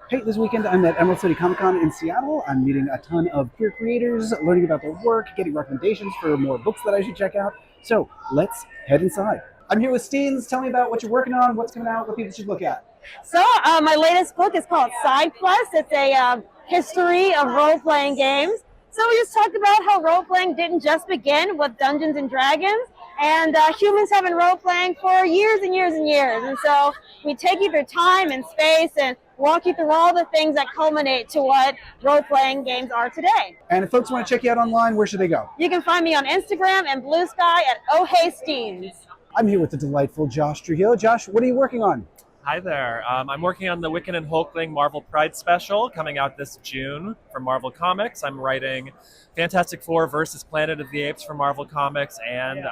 Hey, this weekend I'm at Emerald City Comic Con in Seattle. I'm meeting a ton of queer creators, learning about their work, getting recommendations for more books that I should check out. So let's head inside. I'm here with Steens. Tell me about what you're working on, what's coming out, what people should look at. My latest book is called Side Quest. It's a history of role-playing games. So we just talked about how role-playing didn't just begin with Dungeons and Dragons, and humans have been role-playing for years and years and years. And so we take you through time and space and walk you through all the things that culminate to what role-playing games are today. And if folks want to check you out online, where should they go? You can find me on Instagram and Blue Sky at ohaysteens. I'm here with the delightful Josh Trujillo. Josh, what are you working on? Hi there. I'm working on the Wiccan and Hulkling Marvel Pride special coming out this June from Marvel Comics. I'm writing Fantastic Four versus Planet of the Apes for Marvel Comics and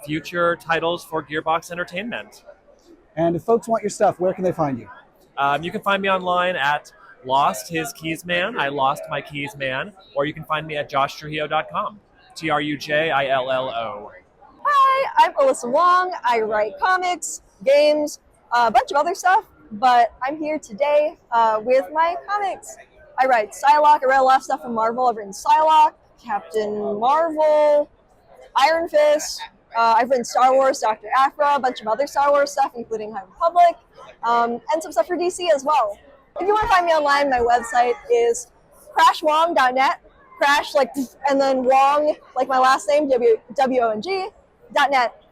future titles for Gearbox Entertainment. And if folks want your stuff, where can they find you? You can find me online at Lost His Keys Man. I lost my keys man. Or you can find me at joshtrujillo.com. TRUJILLO. Hi, I'm Alyssa Wong. I write comics, games, a bunch of other stuff, but I'm here today with my comics. I write Psylocke. I write a lot of stuff from Marvel. I've written Psylocke, Captain Marvel, Iron Fist. I've written Star Wars, Dr. Aphra, a bunch of other Star Wars stuff, including High Republic, and some stuff for DC as well. If you want to find me online, my website is crashwong.net. Crash, like, and then Wong, like my last name, WONG.net.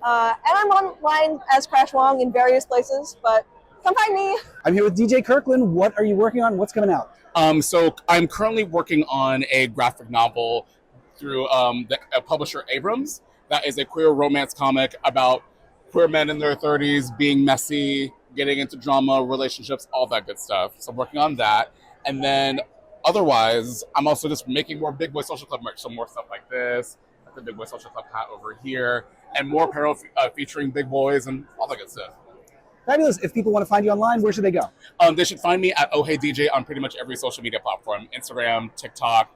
And I'm online as Crash Wong in various places, but come find me. I'm here with DJ Kirkland. What are you working on? What's coming out? So I'm currently working on a graphic novel through the publisher Abrams. That is a queer romance comic about queer men in their 30s being messy, getting into drama, relationships, all that good stuff. So I'm working on that. And then otherwise, I'm also just making more Big Boy Social Club merch. So more stuff like this, like the Big Boy Social Club hat over here, and more apparel featuring big boys and all that good stuff. Fabulous. If people want to find you online, where should they go? They should find me at OhayDJ on pretty much every social media platform, Instagram, TikTok,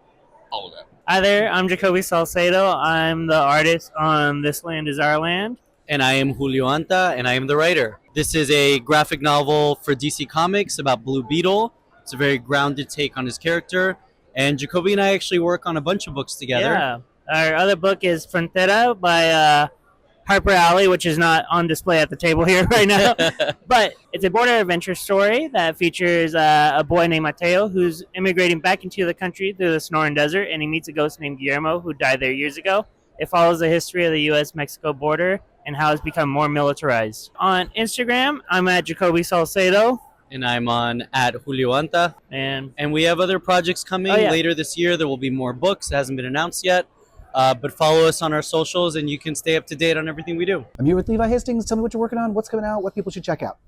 all of it. Hi there, I'm Jacoby Salcedo. I'm the artist on This Land Is Our Land. And I am Julio Anta, and I am the writer. This is a graphic novel for DC Comics about Blue Beetle. It's a very grounded take on his character. And Jacoby and I actually work on a bunch of books together. Yeah. Our other book is Frontera by Harper Alley, which is not on display at the table here right now. But it's a border adventure story that features a boy named Mateo who's immigrating back into the country through the Sonoran Desert, and he meets a ghost named Guillermo who died there years ago. It follows the history of the U.S.-Mexico border and how it's become more militarized. On Instagram, I'm at Jacoby Salcedo. And I'm on at Julio Anta. And we have other projects coming later this year. There will be more books. It hasn't been announced yet. But follow us on our socials and you can stay up to date on everything we do. I'm here with Levi Hastings. Tell me what you're working on, what's coming out, what people should check out.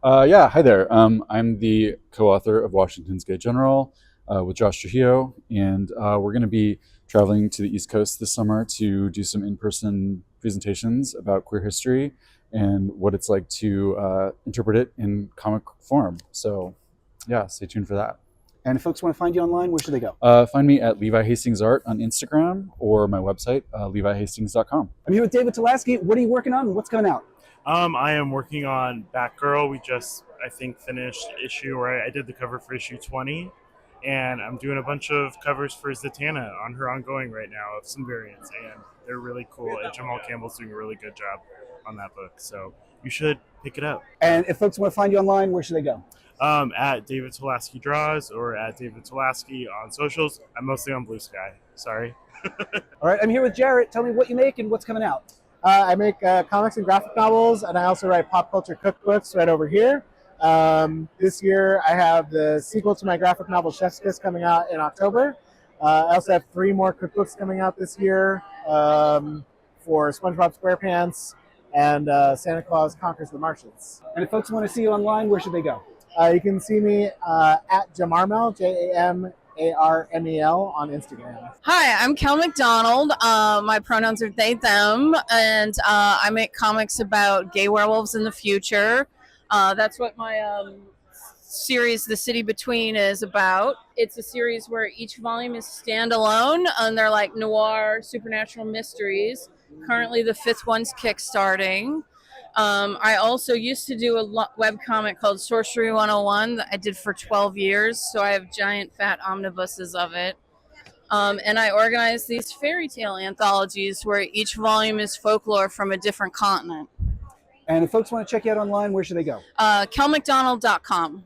Hi there. I'm the co-author of Washington's Gay General with Josh Trujillo, and we're going to be traveling to the East Coast this summer to do some in-person presentations about queer history and what it's like to interpret it in comic form. So, yeah, stay tuned for that. And if folks want to find you online, where should they go? Find me at Levi Hastings Art on Instagram or my website, levihastings.com. I'm here with David Tulaski. What are you working on and what's coming out? I am working on Batgirl. We just, I think, finished issue, or I did the cover for issue 20. And I'm doing a bunch of covers for Zatanna on her ongoing right now of some variants. And they're really cool. And Jamal Campbell's doing a really good job on that book. So you should pick it up. And if folks want to find you online, where should they go? At David Tulaski Draws or at David Tulaski on socials. I'm mostly on Blue Sky. Sorry. All right, I'm here with Jarrett. Tell me what you make and what's coming out. I make comics and graphic novels, and I also write pop culture cookbooks right over here. This year, I have the sequel to my graphic novel, Chef's Kiss, coming out in October. I also have 3 more cookbooks coming out this year for SpongeBob SquarePants and Santa Claus Conquers the Martians. And if folks want to see you online, where should they go? You can see me at Jamarmel, JAMARMEL on Instagram. Hi, I'm Kel McDonald. My pronouns are they, them, and I make comics about gay werewolves in the future. That's what my series, The City Between, is about. It's a series where each volume is standalone, and they're like noir, supernatural mysteries. Currently, the 5th one's kickstarting. I also used to do a webcomic called Sorcery 101 that I did for 12 years, so I have giant fat omnibuses of it. And I organize these fairy tale anthologies where each volume is folklore from a different continent. And if folks want to check you out online, where should they go? KelMcDonald.com.